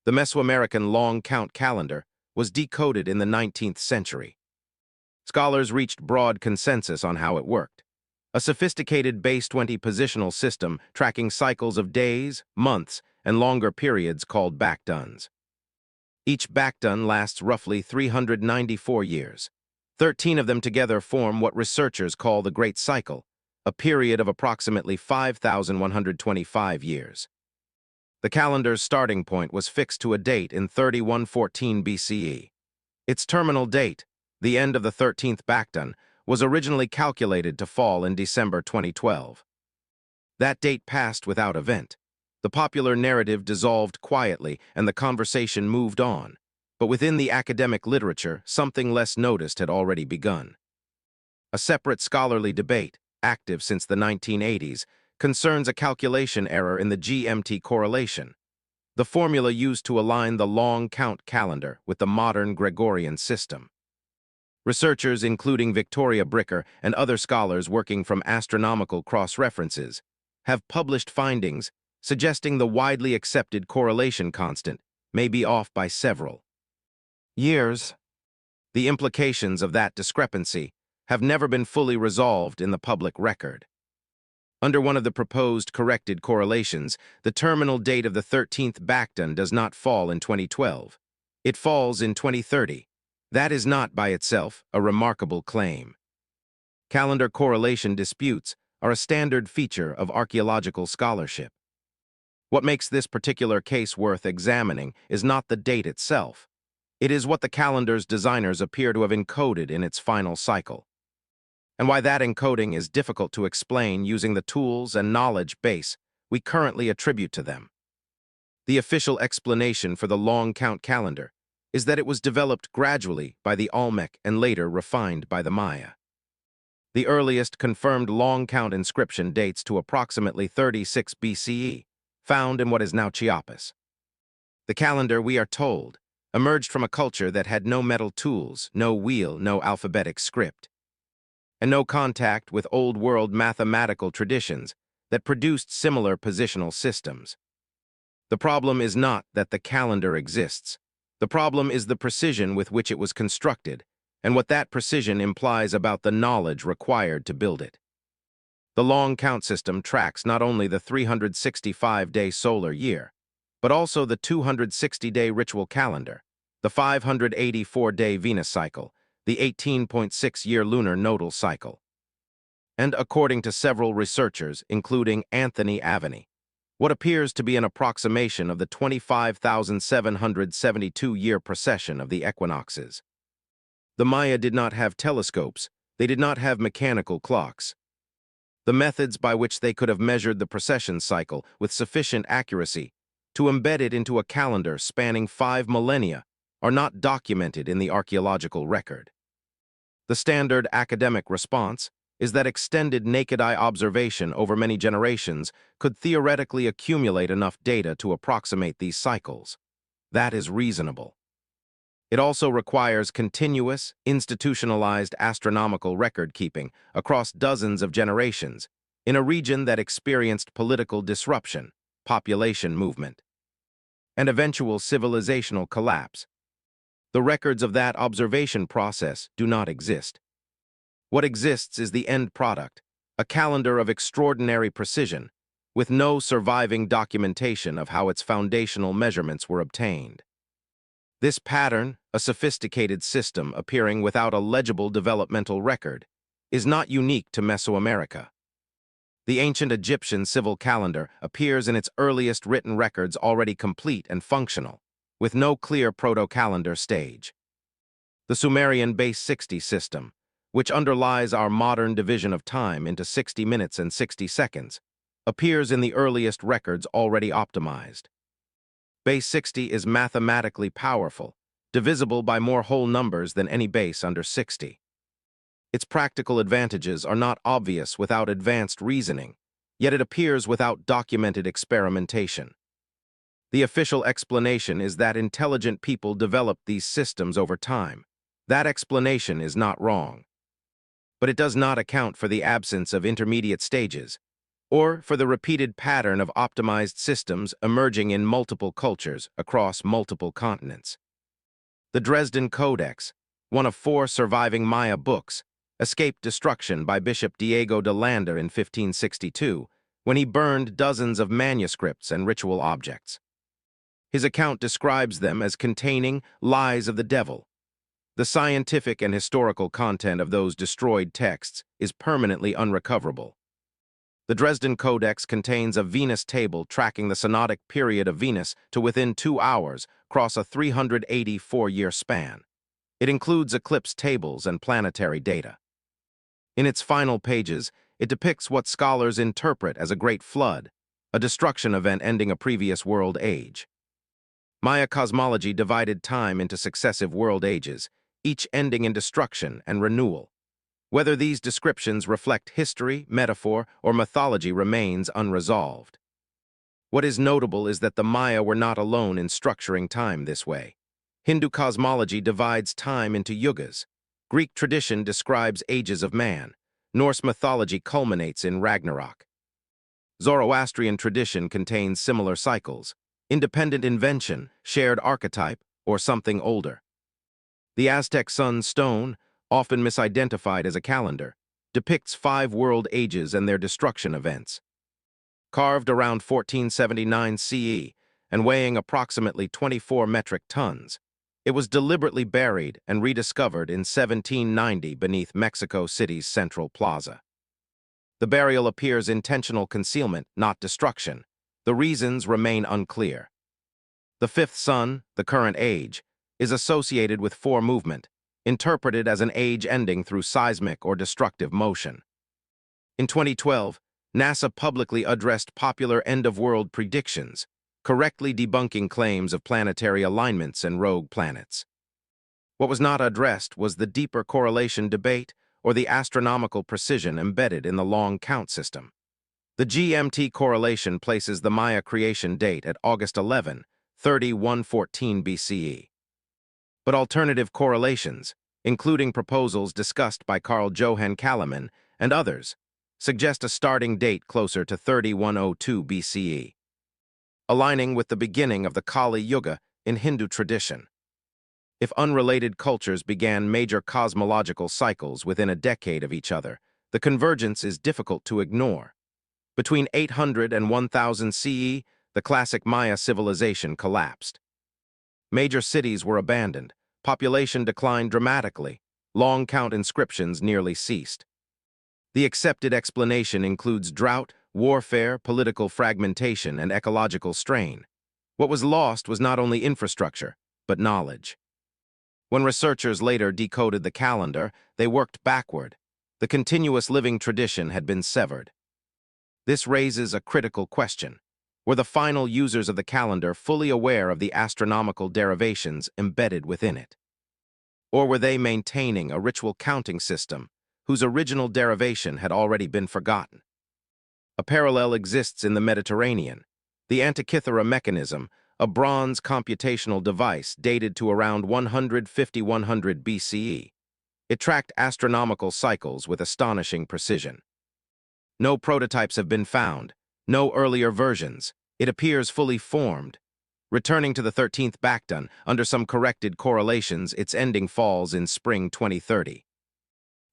The Mesoamerican Long Count calendar was decoded in the 19th century. Scholars reached broad consensus on how it worked. A sophisticated base 20 positional system tracking cycles of days, months, and longer periods called baktuns. Each baktun lasts roughly 394 years. 13 of them together form what researchers call the Great Cycle, a period of approximately 5,125 years. The calendar's starting point was fixed to a date in 3114 BCE. Its terminal date, the end of the 13th baktun, was originally calculated to fall in December 2012. That date passed without event. The popular narrative dissolved quietly and the conversation moved on. But within the academic literature, something less noticed had already begun. A separate scholarly debate, active since the 1980s, concerns a calculation error in the GMT correlation, the formula used to align the long count calendar with the modern Gregorian system. Researchers, including Victoria Bricker and other scholars working from Astronomical cross-references, have published findings suggesting the widely accepted correlation constant may be off by several years. The implications of that discrepancy have never been fully resolved in the public record. Under one of the proposed corrected correlations, the terminal date of the 13th baktun does not fall in 2012. It falls in 2030. That is not by itself a remarkable claim. Calendar correlation disputes are a standard feature of archaeological scholarship. What makes this particular case worth examining is not the date itself. It is what the calendar's designers appear to have encoded in its final cycle, and why that encoding is difficult to explain using the tools and knowledge base we currently attribute to them. The official explanation for the long count calendar is that it was developed gradually by the Olmec and later refined by the Maya. The earliest confirmed long count inscription dates to approximately 36 BCE, found in what is now Chiapas. The calendar, we are told, emerged from a culture that had no metal tools, no wheel, no alphabetic script, and no contact with old-world mathematical traditions that produced similar positional systems. The problem is not that the calendar exists. The problem is the precision with which it was constructed, and what that precision implies about the knowledge required to build it. The long count system tracks not only the 365-day solar year, but also the 260-day ritual calendar, the 584-day Venus cycle, the 18.6-year lunar nodal cycle. And according to several researchers, including Anthony Aveni, what appears to be an approximation of the 25,772-year precession of the equinoxes. The Maya did not have telescopes, they did not have mechanical clocks. The methods by which they could have measured the precession cycle with sufficient accuracy to embed it into a calendar spanning 5 millennia are not documented in the archaeological record. The standard academic response is that extended naked-eye observation over many generations could theoretically accumulate enough data to approximate these cycles. That is reasonable. It also requires continuous, institutionalized astronomical record-keeping across dozens of generations in a region that experienced political disruption, population movement, and eventual civilizational collapse. The records of that observation process do not exist. What exists is the end product, a calendar of extraordinary precision, with no surviving documentation of how its foundational measurements were obtained. This pattern, a sophisticated system appearing without a legible developmental record, is not unique to Mesoamerica. The ancient Egyptian civil calendar appears in its earliest written records already complete and functional, with no clear proto-calendar stage. The Sumerian base 60 system, which underlies our modern division of time into 60 minutes and 60 seconds, appears in the earliest records already optimized. Base 60 is mathematically powerful, divisible by more whole numbers than any base under 60. Its practical advantages are not obvious without advanced reasoning, yet it appears without documented experimentation. The official explanation is that intelligent people developed these systems over time. That explanation is not wrong. But it does not account for the absence of intermediate stages, or for the repeated pattern of optimized systems emerging in multiple cultures across multiple continents. The Dresden Codex, one of 4 surviving Maya books, escaped destruction by Bishop Diego de Lander in 1562 when he burned dozens of manuscripts and ritual objects. His account describes them as containing lies of the devil. The scientific and historical content of those destroyed texts is permanently unrecoverable. The Dresden Codex contains a Venus table tracking the synodic period of Venus to within 2 hours across a 384-year span. It includes eclipse tables and planetary data. In its final pages, it depicts what scholars interpret as a great flood, a destruction event ending a previous world age. Maya cosmology divided time into successive world ages, each ending in destruction and renewal. Whether these descriptions reflect history, metaphor, or mythology remains unresolved. What is notable is that the Maya were not alone in structuring time this way. Hindu cosmology divides time into yugas. Greek tradition describes ages of man. Norse mythology culminates in Ragnarok. Zoroastrian tradition contains similar cycles: independent invention, shared archetype, or something older. The Aztec sun stone, often misidentified as a calendar, depicts 5 world ages and their destruction events. Carved around 1479 CE and weighing approximately 24 metric tons, it was deliberately buried and rediscovered in 1790 beneath Mexico City's Central Plaza. The burial appears intentional concealment, not destruction. The reasons remain unclear. The 5th sun, the current age, is associated with 4 movement, interpreted as an age ending through seismic or destructive motion. In 2012, NASA publicly addressed popular end-of-world predictions, correctly debunking claims of planetary alignments and rogue planets. What was not addressed was the deeper correlation debate or the astronomical precision embedded in the long count system. The GMT correlation places the Maya creation date at August 11, 3114 BCE. But alternative correlations, including proposals discussed by Carl Johan Kalaman and others, suggest a starting date closer to 3102 BCE, aligning with the beginning of the Kali Yuga in Hindu tradition. If unrelated cultures began major cosmological cycles within a decade of each other, the convergence is difficult to ignore. Between 800 and 1000 CE, the classic Maya civilization collapsed. Major cities were abandoned, population declined dramatically, long count inscriptions nearly ceased. The accepted explanation includes drought, warfare, political fragmentation, and ecological strain. What was lost was not only infrastructure, but knowledge. When researchers later decoded the calendar, they worked backward. The continuous living tradition had been severed. This raises a critical question. Were the final users of the calendar fully aware of the astronomical derivations embedded within it? Or were they maintaining a ritual counting system whose original derivation had already been forgotten? A parallel exists in the Mediterranean. The Antikythera mechanism, a bronze computational device dated to around 150–100 BCE. It tracked astronomical cycles with astonishing precision. No prototypes have been found, no earlier versions. It appears fully formed. Returning to the 13th baktun, under some corrected correlations, its ending falls in spring 2030.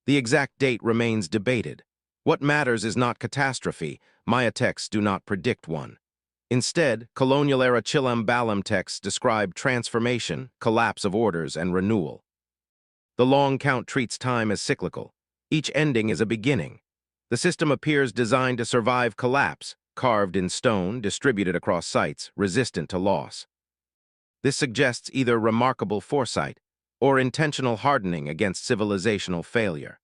The exact date remains debated. What matters is not catastrophe. Maya texts do not predict one. Instead, colonial-era Chilam-Balam texts describe transformation, collapse of orders, and renewal. The long count treats time as cyclical. Each ending is a beginning. The system appears designed to survive collapse, carved in stone, distributed across sites, resistant to loss. This suggests either remarkable foresight or intentional hardening against civilizational failure.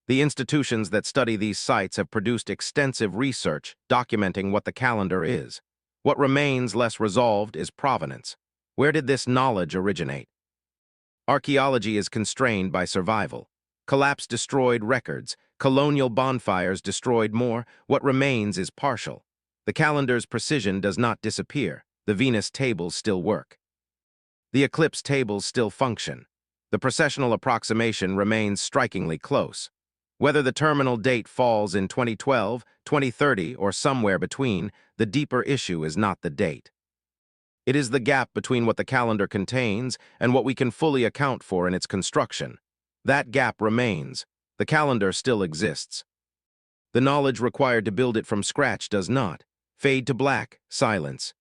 The institutions that study these sites have produced extensive research documenting what the calendar is. What remains less resolved is provenance. Where did this knowledge originate? Archaeology is constrained by survival. Collapse destroyed records. Colonial bonfires destroyed more. What remains is partial. The calendar's precision does not disappear. The Venus tables still work. The eclipse tables still function. The precessional approximation remains strikingly close. Whether the terminal date falls in 2012, 2030, or somewhere between, the deeper issue is not the date. It is the gap between what the calendar contains and what we can fully account for in its construction. That gap remains. The calendar still exists. The knowledge required to build it from scratch does not. Fade to black, silence.